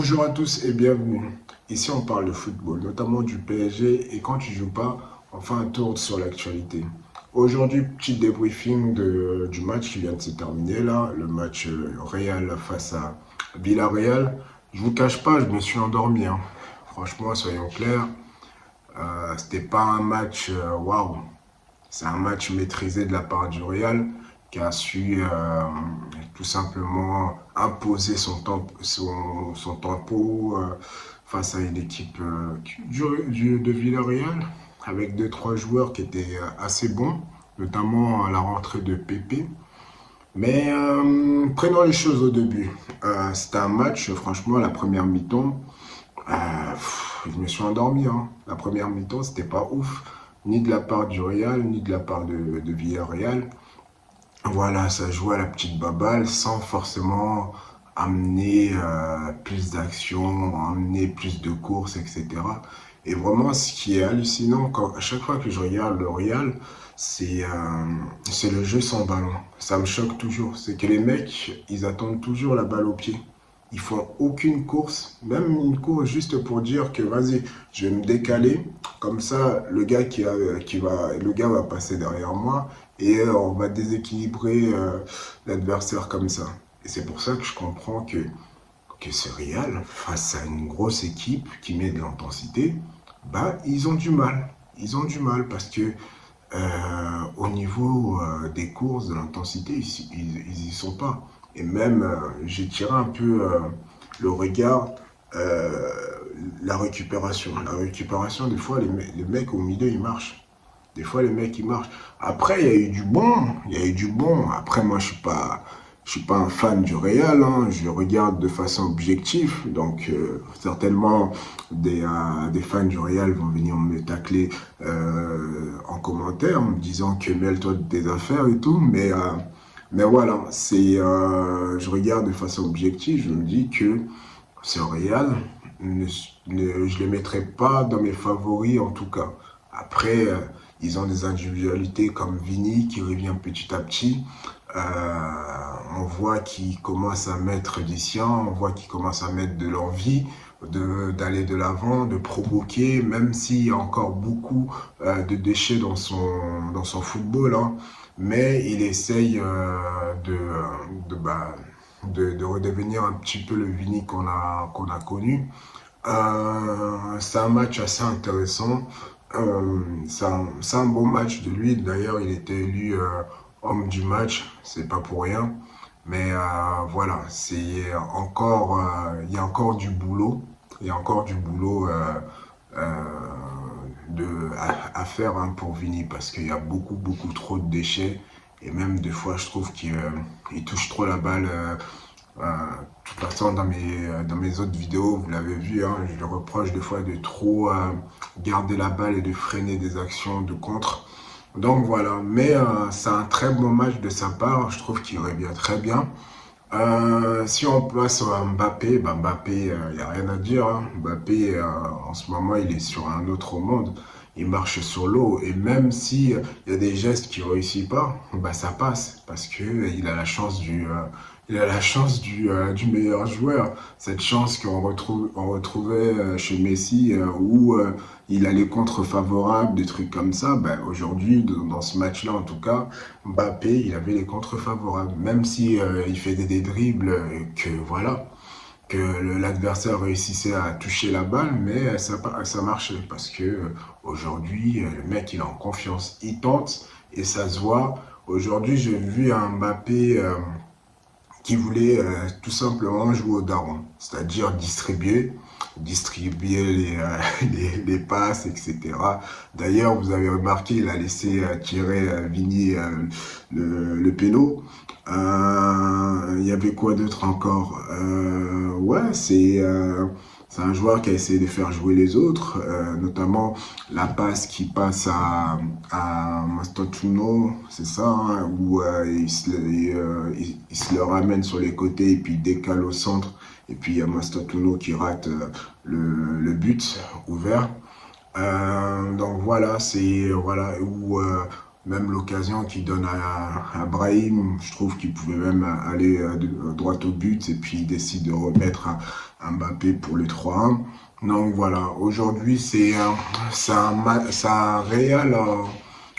Bonjour à tous et bienvenue. Ici on parle de football, notamment du PSG et quand tu joues pas, on fait un tour sur l'actualité. Aujourd'hui, petit débriefing du match qui vient de se terminer là, le match Real face à Villarreal. Je vous cache pas, je me suis endormi, hein. Franchement, soyons clairs, c'était pas un match waouh. C'est un match maîtrisé de la part du Real qui a su tout simplement imposer son tempo face à une équipe de Villarreal avec deux trois joueurs qui étaient assez bons, notamment à la rentrée de Pepe. Mais prenons les choses au début. C'était un match, franchement, la première mi-temps, je me suis endormi, hein. La première mi-temps, c'était pas ouf, ni de la part du Real, ni de la part de Villarreal. Voilà, ça jouait à la petite baballe sans forcément amener plus d'action, amener plus de courses, etc. Et vraiment, ce qui est hallucinant, à chaque fois que je regarde le Real, c'est le jeu sans ballon. Ça me choque toujours. C'est que les mecs, ils attendent toujours la balle au pied. Ils font aucune course, même une course juste pour dire que vas-y, je vais me décaler. Comme ça, le gars va passer derrière moi et on va déséquilibrer l'adversaire comme ça. Et c'est pour ça que je comprends que ce Real, face à une grosse équipe qui met de l'intensité, bah, ils ont du mal. Ils ont du mal parce que au niveau des courses, de l'intensité, ils y sont pas. Et même, j'ai tiré un peu le regard, euh, la récupération. La récupération, des fois, les mecs au milieu, ils marchent. Des fois, les mecs, ils marchent. Après, il y a eu du bon. Il y a eu du bon. Après, moi, je suis pas un fan du Real, hein. Je le regarde de façon objective. Donc, certainement, des fans du Real vont venir me tacler en commentaire, en me disant que mêle-toi de tes affaires et tout. Mais voilà, je regarde de façon objective. Je me dis que ce Real, je ne les mettrai pas dans mes favoris en tout cas. Après, ils ont des individualités comme Vini qui revient petit à petit. On voit qu'ils commencent à mettre des siens, on voit qu'ils commencent à mettre de l'envie d'aller de l'avant, de provoquer, même s'il y a encore beaucoup de déchets dans son football, hein. Mais il essaye de redevenir un petit peu le Vini qu'on a connu. C'est un match assez intéressant. C'est un bon match de lui. D'ailleurs, il était élu homme du match. C'est pas pour rien. Mais voilà, il y a encore du boulot. Il y a encore du boulot euh, à faire, hein, pour Vini parce qu'il y a beaucoup trop de déchets. Et même des fois, je trouve qu'il touche trop la balle. De toute façon, dans mes autres vidéos, vous l'avez vu, hein, je le reproche des fois de trop garder la balle et de freiner des actions de contre. Donc voilà, mais c'est un très bon match de sa part, je trouve qu'il revient très bien. Si on passe à Mbappé, bah Mbappé, il n'y a rien à dire, hein. Mbappé, en ce moment, il est sur un autre monde. Il marche sur l'eau. Et même si il y a des gestes qu'il ne réussit pas, bah ça passe. Parce que il a la chance il a la chance du meilleur joueur. Cette chance on retrouvait chez Messi, où il a les contres favorables, des trucs comme ça. Bah, aujourd'hui, dans ce match-là, en tout cas, Mbappé, il avait les contre favorables. Même si il fait des dribbles, que voilà, que l'adversaire réussissait à toucher la balle, mais ça marchait parce que aujourd'hui, le mec, il est en confiance, il tente et ça se voit. Aujourd'hui, j'ai vu un Mbappé qui voulait tout simplement jouer au daron, c'est-à-dire distribuer les passes, etc. D'ailleurs, vous avez remarqué, il a laissé tirer Vini le péno. Il y avait quoi d'autre encore? Ouais, c'est un joueur qui a essayé de faire jouer les autres, notamment la passe qui passe à Mastantuono, c'est ça, hein, où il se le ramène sur les côtés et puis il décale au centre. Et puis il y a Mastantuono qui rate le but ouvert. Donc voilà, c'est voilà où Même l'occasion qu'il donne à Brahim, je trouve qu'il pouvait même aller droit au but et puis il décide de remettre à Mbappé pour le 3-1. Donc voilà, aujourd'hui c'est un Real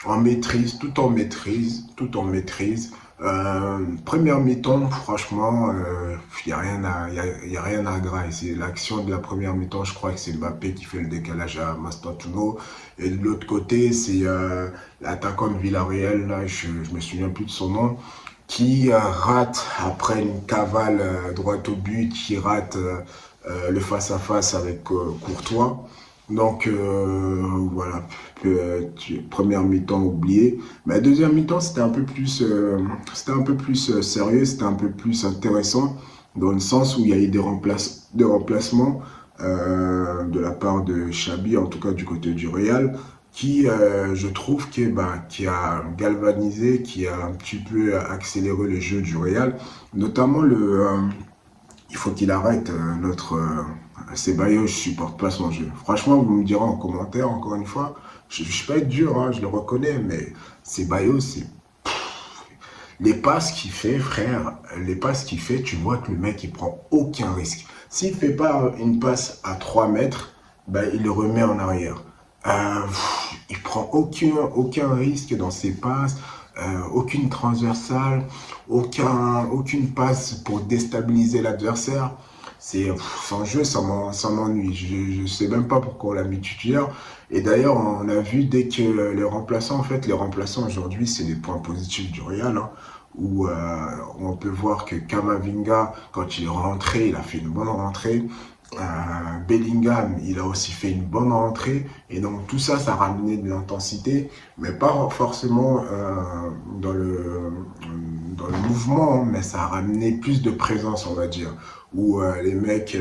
en maîtrise, tout en maîtrise. Première mi-temps, franchement, il n'y a rien y a rien à grailler. C'est l'action de la première mi-temps, je crois que c'est Mbappé qui fait le décalage à Mastantuono. Et de l'autre côté, c'est l'attaquant de Villarreal, là, je me souviens plus de son nom, qui rate après une cavale droite au but, qui rate le face-à-face avec Courtois. Donc voilà, première mi-temps oubliée. Mais la deuxième mi-temps, c'était un peu plus sérieux, c'était un peu plus intéressant, dans le sens où il y a eu des remplacements de la part de Xabi, en tout cas du côté du Real, qui, je trouve, qui a galvanisé, qui a un petit peu accéléré le jeu du Real, notamment il faut qu'il arrête Ceballos, je supporte pas son jeu. Franchement, vous me direz en commentaire, encore une fois, je ne vais pas être dur, hein, je le reconnais, mais Ceballos, les passes qu'il fait, frère, les passes qu'il fait, tu vois que le mec, il prend aucun risque. S'il fait pas une passe à 3 mètres, ben, il le remet en arrière. Il prend aucun risque dans ses passes, aucune transversale, aucune passe pour déstabiliser l'adversaire. Son jeu, ça m'ennuie. Je sais même pas pourquoi on l'a mis titulaire. Et d'ailleurs, on a vu dès que les remplaçants, en fait, les remplaçants aujourd'hui, c'est les points positifs du Real, hein, où on peut voir que Camavinga, quand il est rentré, il a fait une bonne rentrée. Bellingham, il a aussi fait une bonne rentrée. Et donc tout ça, ça a ramené de l'intensité, mais pas forcément dans le mouvement, mais ça a ramené plus de présence, on va dire. Où les mecs,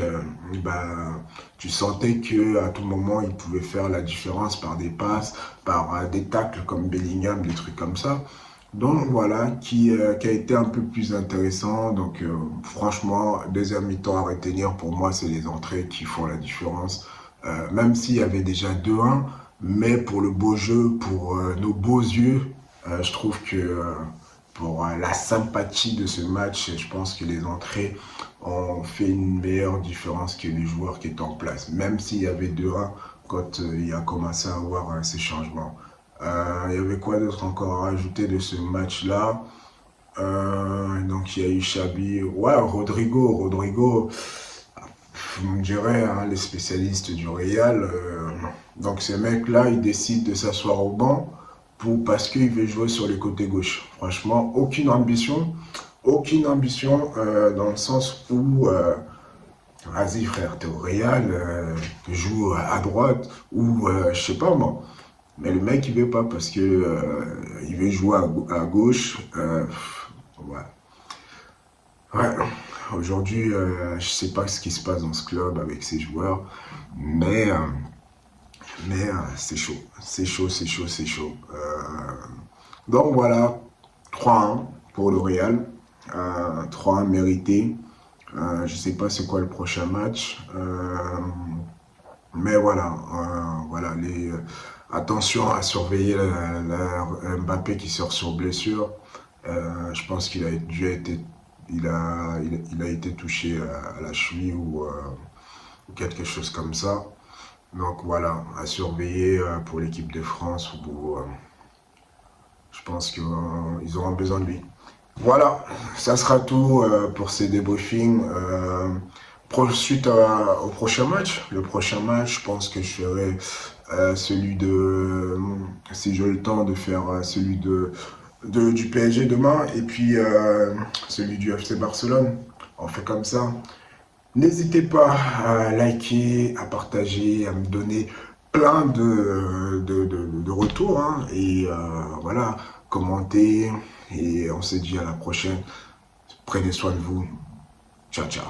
tu sentais qu'à tout moment, ils pouvaient faire la différence par des passes, par des tacles comme Bellingham, des trucs comme ça. Donc voilà, qui a été un peu plus intéressant. Donc franchement, deuxième mi-temps à retenir, pour moi, c'est les entrées qui font la différence. Même s'il y avait déjà 2-1, mais pour le beau jeu, pour nos beaux yeux, je trouve que pour la sympathie de ce match, je pense que les entrées ont fait une meilleure différence que les joueurs qui étaient en place. Même s'il y avait 2-1 quand il a commencé à avoir ces changements. Il y avait quoi d'autre encore à rajouter de ce match-là? Donc il y a eu Xabi, ouais, Rodrigo, vous me direz, hein, les spécialistes du Real. Donc ces mecs-là, ils décident de s'asseoir au banc parce qu'ils veulent jouer sur les côtés gauche. Franchement, aucune ambition dans le sens où, vas-y frère, t'es au Real, joue à droite ou je sais pas moi. Mais le mec, il veut pas parce que il veut jouer à gauche. Ouais. Ouais. Aujourd'hui, je sais pas ce qui se passe dans ce club avec ces joueurs, mais, euh, mais c'est chaud. C'est chaud. Donc voilà, 3-1 pour le Real. 3-1 mérité. Je sais pas c'est quoi le prochain match. Mais voilà, attention à surveiller Mbappé qui sort sur blessure. Je pense qu'il a dû être, il a été touché à la cheville ou quelque chose comme ça. Donc voilà, à surveiller pour l'équipe de France où je pense qu'ils auront besoin de lui. Voilà, ça sera tout pour ces débriefings. Suite au prochain match, le prochain match, je pense que je ferai celui si j'ai le temps de faire celui du PSG demain et puis celui du FC Barcelone. On fait comme ça. N'hésitez pas à liker, à partager, à me donner plein de retours, hein, et voilà, commenter et on se dit à la prochaine. Prenez soin de vous. Ciao, ciao.